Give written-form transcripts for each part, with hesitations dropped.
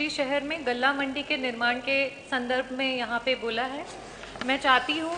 पुरी शहर में गल्ला मंडी के निर्माण के संदर्भ में यहाँ पे बोला है। मैं चाहती हूँ,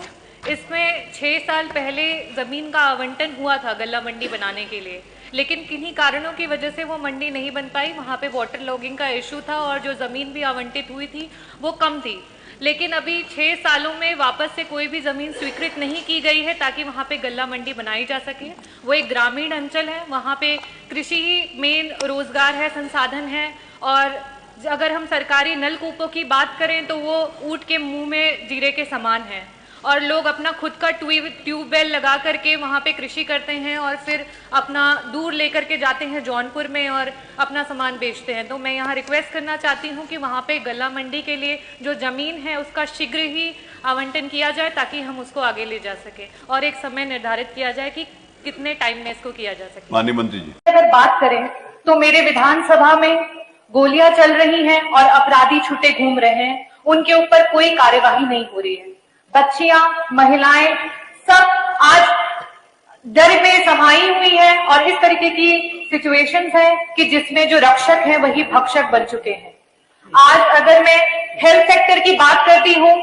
इसमें 6 साल पहले ज़मीन का आवंटन हुआ था गल्ला मंडी बनाने के लिए, लेकिन किन्हीं कारणों की वजह से वो मंडी नहीं बन पाई। वहाँ पे वाटर लॉगिंग का इशू था और जो ज़मीन भी आवंटित हुई थी वो कम थी। लेकिन अभी 6 सालों में वापस से कोई भी ज़मीन स्वीकृत नहीं की गई है ताकि वहाँ पे गल्ला मंडी बनाई जा सके। वो एक ग्रामीण अंचल है, वहाँ पे कृषि ही मेन रोज़गार है, संसाधन है। और अगर हम सरकारी नलकूपों की बात करें तो वो ऊँट के मुंह में जीरे के समान है, और लोग अपना खुद का ट्यूबवेल लगा करके वहाँ पे कृषि करते हैं और फिर अपना दूर लेकर के जाते हैं जौनपुर में और अपना सामान बेचते हैं। तो मैं यहाँ रिक्वेस्ट करना चाहती हूँ कि वहाँ पे गल्ला मंडी के लिए जो ज़मीन है उसका शीघ्र ही आवंटन किया जाए ताकि हम उसको आगे ले जा सके, और एक समय निर्धारित किया जाए कि कितने टाइम में इसको किया जा सके। माननीय मंत्री जी, अगर बात करें तो मेरे विधानसभा में गोलियां चल रही हैं और अपराधी छुट्टे घूम रहे हैं, उनके ऊपर कोई कार्यवाही नहीं हो रही है। बच्चियां, महिलाएं सब आज डर में समाई हुई है और इस तरीके की सिचुएशंस है कि जिसमें जो रक्षक हैं वही भक्षक बन चुके हैं। आज अगर मैं हेल्थ सेक्टर की बात करती हूँ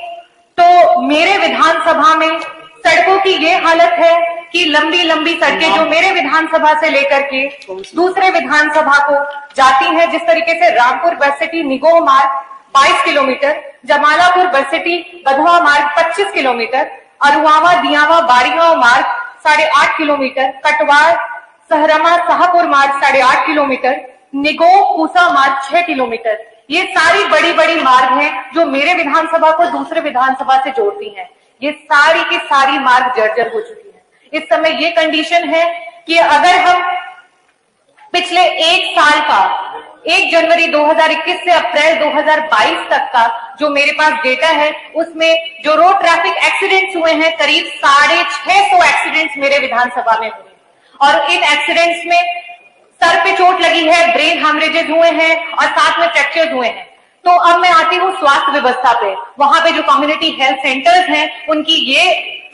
तो मेरे विधानसभा में सड़कों की ये हालत है कि लंबी लंबी सड़कें जो मेरे विधानसभा से लेकर के दूसरे विधानसभा को जाती हैं, जिस तरीके से रामपुर बरसिटी निगोह मार्ग 22 किलोमीटर, जमालापुर बरसिटी गधवा मार्ग 25 किलोमीटर, अरुआवा दियावा बाड़ीगांव मार्ग 8.5 किलोमीटर, कटवार सहरमा शाहपुर मार्ग 8.5 किलोमीटर, निगोह पूसा मार्ग 6 किलोमीटर। ये सारी बड़ी बड़ी मार्ग हैं जो मेरे विधानसभा को दूसरे विधानसभा से जोड़ती हैं। ये सारी की सारी मार्ग जर्जर हो चुकी है। इस समय ये कंडीशन है कि अगर हम पिछले एक साल का 1 जनवरी 2021 से अप्रैल 2022 तक का जो मेरे पास डेटा है, उसमें जो रोड ट्रैफिक एक्सीडेंट्स हुए हैं करीब 650 एक्सीडेंट्स मेरे विधानसभा में हुए, और इन एक्सीडेंट्स में सर पे चोट लगी है, ब्रेन हैमरेजेस हुए हैं और साथ में फ्रैक्चर्स हुए हैं। तो अब मैं आती हूँ स्वास्थ्य व्यवस्था पे। वहां पे जो कम्युनिटी हेल्थ सेंटर्स हैं उनकी ये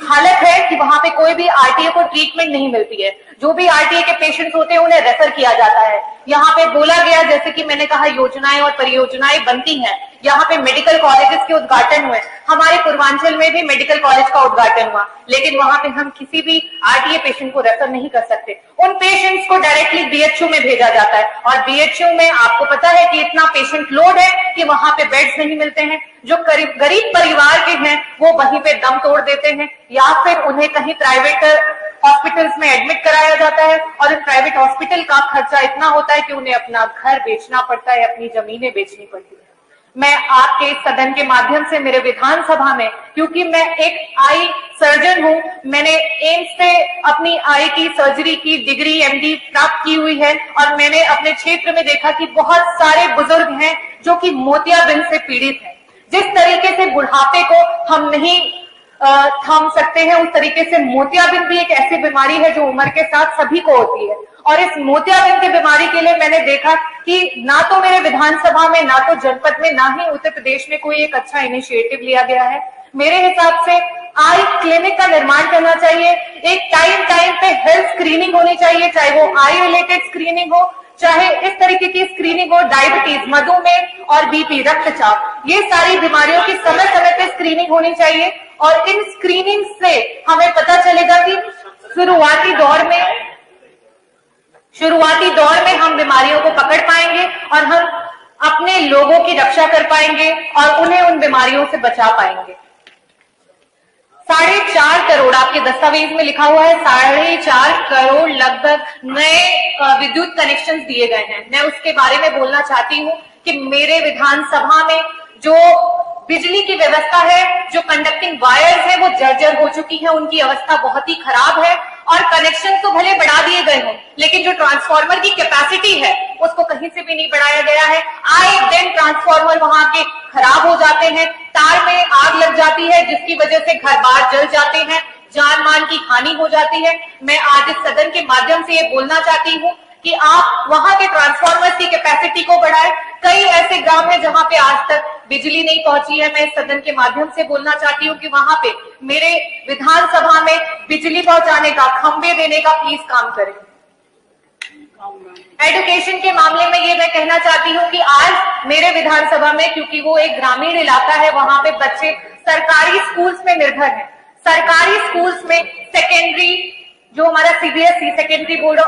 हालत है कि वहां पे कोई भी आरटीए को ट्रीटमेंट नहीं मिलती है। जो भी आरटीए के पेशेंट्स होते हैं उन्हें रेफर किया जाता है। यहाँ पे बोला गया, जैसे कि मैंने कहा, योजनाएं और परियोजनाएं बनती हैं। यहाँ पे मेडिकल कॉलेजेस के उद्घाटन हुए, हमारे पूर्वांचल में भी मेडिकल कॉलेज का उद्घाटन हुआ, लेकिन वहां पे हम किसी भी आरटीए पेशेंट को रेफर नहीं कर सकते। उन पेशेंट्स को डायरेक्टली बीएचयू में भेजा जाता है, और बीएचयू में आपको पता है कि इतना पेशेंट लोड है कि वहां पे बेड्स नहीं मिलते हैं। जो गरीब परिवार के हैं वो वहीं पे दम तोड़ देते हैं, या फिर उन्हें कहीं प्राइवेट हॉस्पिटल्स में एडमिट कराया जाता है, और इन प्राइवेट हॉस्पिटल का खर्चा इतना होता है कि उन्हें अपना घर बेचना पड़ता है, अपनी जमीनें बेचनी पड़ती है। मैं आपके इस सदन के माध्यम से मेरे विधानसभा में, क्योंकि मैं एक आई सर्जन हूं, मैंने एम्स से अपनी आई की सर्जरी की डिग्री एमडी प्राप्त की हुई है, और मैंने अपने क्षेत्र में देखा कि बहुत सारे बुजुर्ग हैं जो कि मोतियाबिंद से पीड़ित हैं। जिस तरीके से बुढ़ापे को हम नहीं थाम सकते हैं, उस तरीके से मोतियाबिंद भी एक ऐसी बीमारी है जो उम्र के साथ सभी को होती है। और इस मोतियाबिंद की बीमारी के लिए मैंने देखा कि ना तो मेरे विधानसभा में, ना तो जनपद में, ना ही उत्तर प्रदेश में कोई एक अच्छा इनिशिएटिव लिया गया है। मेरे हिसाब से आई क्लिनिक का निर्माण करना चाहिए। एक टाइम पे हेल्थ स्क्रीनिंग होनी चाहिए, चाहे वो आई रिलेटेड स्क्रीनिंग हो, चाहे इस तरीके की स्क्रीनिंग हो, डायबिटीज, मधुमेह और बीपी, रक्तचाप, ये सारी बीमारियों की समय समय पे स्क्रीनिंग होनी चाहिए। और इन स्क्रीनिंग से हमें पता चलेगा कि शुरुआती दौर में हम बीमारियों को पकड़ पाएंगे और हम अपने लोगों की रक्षा कर पाएंगे और उन्हें उन बीमारियों से बचा पाएंगे। 4.5 करोड़ आपके दस्तावेज में लिखा हुआ है, 4.5 करोड़ लगभग नए विद्युत कनेक्शन दिए गए हैं। मैं उसके बारे में बोलना चाहती हूँ कि मेरे विधानसभा में जो बिजली की व्यवस्था है, जो कंडक्टिंग वायर्स है, वो जर्जर हो चुकी है, उनकी अवस्था बहुत ही खराब है। और कनेक्शन तो भले बढ़ा दिए गए हों, लेकिन जो ट्रांसफार्मर की कैपेसिटी है उसको कहीं से भी नहीं बढ़ाया गया है। आए दिन ट्रांसफार्मर वहां के खराब हो जाते हैं, तार में आग लग जाती है, जिसकी वजह से घर बार जल जाते हैं, जान मान की हानि हो जाती है। मैं आज इस सदन के माध्यम से ये बोलना चाहती हूँ कि आप वहां के ट्रांसफार्मर की कैपेसिटी को बढ़ाएं। कई ऐसे गांव हैं जहां पे आज तक बिजली नहीं पहुंची है। मैं इस सदन के माध्यम से बोलना चाहती हूँ कि वहां पे मेरे विधानसभा में बिजली पहुंचाने का, खंबे देने का प्लीज काम करें। एजुकेशन के मामले में ये मैं कहना चाहती हूँ कि आज मेरे विधानसभा में, क्योंकि वो एक ग्रामीण इलाका है, वहां पे बच्चे सरकारी स्कूल्स में निर्भर हैं। सरकारी स्कूल्स में सेकेंडरी, जो हमारा CBSE secondary board,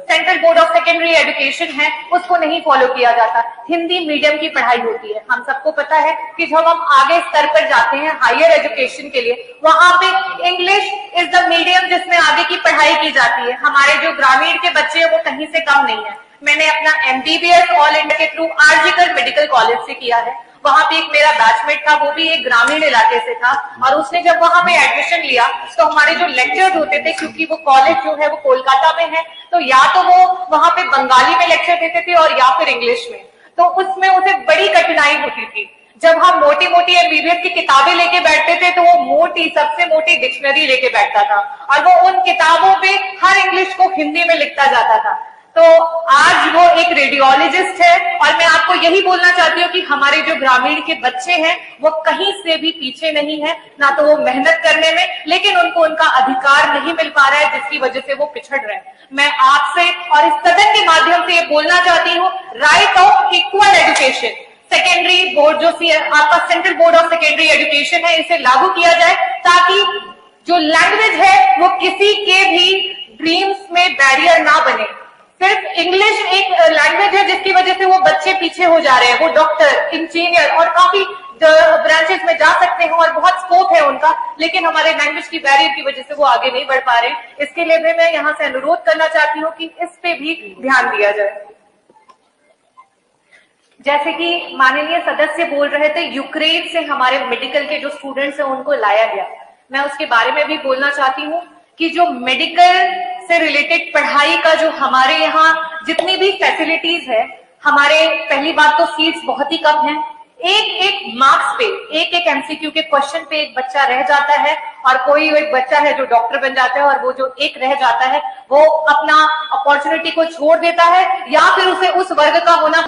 central board of secondary education है, उसको नहीं फॉलो किया जाता। हिंदी मीडियम की पढ़ाई होती है। हम सबको पता है कि जब हम आगे स्तर पर जाते हैं हायर एजुकेशन के लिए, वहां पे इंग्लिश इज द मीडियम जिसमें आगे की पढ़ाई की जाती है। हमारे जो ग्रामीण के बच्चे हैं वो कहीं से कम नहीं है। मैंने अपना एमबीबीएस ऑल इंडिया के थ्रू आरजीकर मेडिकल कॉलेज से किया है। वहां पे एक मेरा बैचमेट था, वो भी एक ग्रामीण इलाके से था, और उसने जब वहां पे एडमिशन लिया तो हमारे जो लेक्चर्स होते थे, क्योंकि वो कॉलेज जो है वो कोलकाता में है, तो या तो वो वहां पे बंगाली में लेक्चर देते थे और या फिर इंग्लिश में, तो उसमें उसे बड़ी कठिनाई होती थी। जब हम मोटी मोटी एमबीबीएस की किताबें लेके बैठते थे तो वो मोटी, सबसे मोटी डिक्शनरी लेके बैठता था, और वो उन किताबों पे हर इंग्लिश को हिंदी में लिखता जाता था। तो आज वो एक रेडियोलॉजिस्ट है, और मैं आपको यही बोलना चाहती हूँ कि हमारे जो ग्रामीण के बच्चे हैं वो कहीं से भी पीछे नहीं है, ना तो वो मेहनत करने में, लेकिन उनको उनका अधिकार नहीं मिल पा रहा है, जिसकी वजह से वो पिछड़ रहे हैं। मैं आपसे और इस सदन के माध्यम से ये बोलना चाहती हूँ, right of equal education, secondary board जो आपका central board of secondary education है, इसे लागू किया जाए, ताकि जो लैंग्वेज है वो किसी के भी ड्रीम्स में बैरियर ना बने। सिर्फ इंग्लिश एक लैंग्वेज है जिसकी वजह से वो बच्चे पीछे हो जा रहे हैं। वो डॉक्टर, इंजीनियर और काफी ब्रांचेस में जा सकते हैं और बहुत स्कोप है उनका, लेकिन हमारे लैंग्वेज की बैरियर की वजह से वो आगे नहीं बढ़ पा रहे हैं। इसके लिए भी मैं यहाँ से अनुरोध करना चाहती हूँ कि इस पे भी ध्यान दिया जाए। जैसे कि माननीय सदस्य बोल रहे थे, यूक्रेन से हमारे मेडिकल के जो स्टूडेंट्स हैं उनको लाया गया। मैं उसके बारे में भी बोलना चाहती हूँ कि जो मेडिकल से रिलेटेड पढ़ाई का जो हमारे यहाँ जितनी भी फैसिलिटीज है, हमारे पहली बात तो सीट्स बहुत ही कम हैं। एक मार्क्स पे, एक एमसीक्यू के क्वेश्चन पे एक बच्चा रह जाता है, और कोई एक बच्चा है जो डॉक्टर बन जाता है, और वो जो एक रह जाता है वो अपना अपॉर्चुनिटी को छोड़ देता है, या फिर उसे उस वर्ग का होना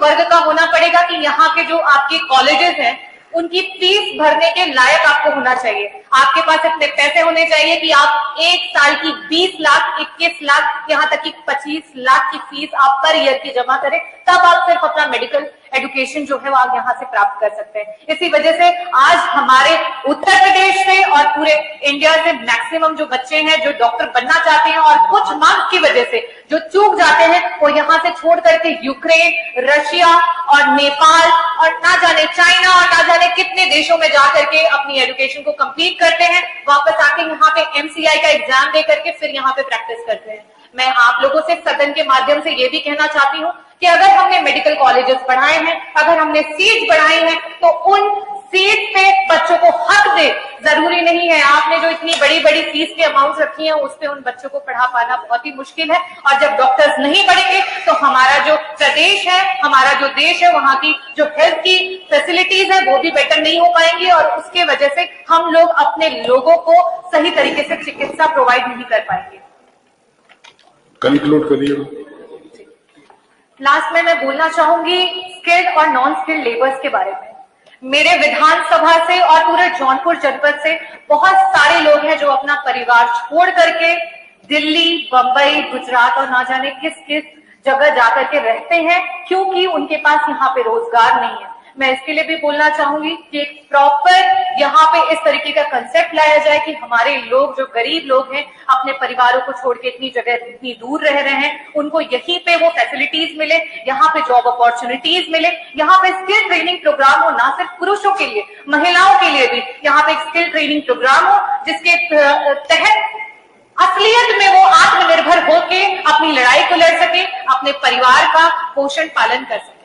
पड़ेगा कि यहाँ के जो आपके कॉलेजेस हैं उनकी फीस भरने के लायक आपको होना चाहिए। आपके पास इतने पैसे होने चाहिए कि आप एक साल की 20 लाख, 21 लाख, यहाँ तक कि 25 लाख की फीस आप पर ईयर की जमा करें, तब आप सिर्फ अपना मेडिकल एजुकेशन जो है वो आप यहाँ से प्राप्त कर सकते हैं। इसी वजह से आज हमारे उत्तर प्रदेश से और पूरे इंडिया से मैक्सिमम जो बच्चे हैं जो डॉक्टर बनना चाहते हैं, और कुछ मार्क्स की वजह से जो चूक जाते हैं, वो यहाँ से छोड़ करके यूक्रेन, रशिया और नेपाल और ना जाने चाइना और ना जाने कितने देशों में जाकर के अपनी एजुकेशन को कंप्लीट करते हैं, वापस आके यहाँ पे एमसीआई का एग्जाम दे करके फिर यहाँ पे प्रैक्टिस करते हैं। मैं आप लोगों से सदन के माध्यम से ये भी कहना चाहती हूँ कि अगर हमने मेडिकल कॉलेजेस बढ़ाए हैं, अगर हमने सीट बढ़ाई हैं, तो उन सीट पे बच्चों को हक दे। जरूरी नहीं है आपने जो इतनी बड़ी बड़ी फीस के अमाउंट रखी है उस पे उन बच्चों को पढ़ा पाना बहुत ही मुश्किल है, और जब डॉक्टर्स नहीं बढ़ेंगे तो हमारा जो प्रदेश है, हमारा जो देश है, वहां की जो हेल्थ की फैसिलिटीज है वो भी बेटर नहीं हो पाएंगी, और उसके वजह से हम लोग अपने लोगों को सही तरीके से चिकित्सा प्रोवाइड नहीं कर पाएंगे। कंक्लूड करिए। लास्ट में मैं बोलना चाहूंगी स्किल्ड और नॉन स्किल्ड लेबर्स के बारे में। मेरे विधानसभा से और पूरे जौनपुर जनपद से बहुत सारे लोग हैं जो अपना परिवार छोड़ करके दिल्ली, बंबई, गुजरात और ना जाने किस किस जगह जाकर के रहते हैं, क्योंकि उनके पास यहाँ पे रोजगार नहीं है। मैं इसके लिए भी बोलना चाहूंगी कि एक प्रॉपर यहाँ पे इस तरीके का कंसेप्ट लाया जाए कि हमारे लोग जो गरीब लोग हैं अपने परिवारों को छोड़ के इतनी जगह, इतनी दूर रह रहे हैं, उनको यहीं पे वो फैसिलिटीज मिले, यहाँ पे जॉब अपॉर्चुनिटीज मिले, यहाँ पे स्किल ट्रेनिंग प्रोग्राम हो, ना सिर्फ पुरुषों के लिए, महिलाओं के लिए भी यहाँ पे स्किल ट्रेनिंग प्रोग्राम हो, जिसके तहत असलियत में वो आत्मनिर्भर होके अपनी लड़ाई को लड़ सके, अपने परिवार का पोषण पालन कर सके।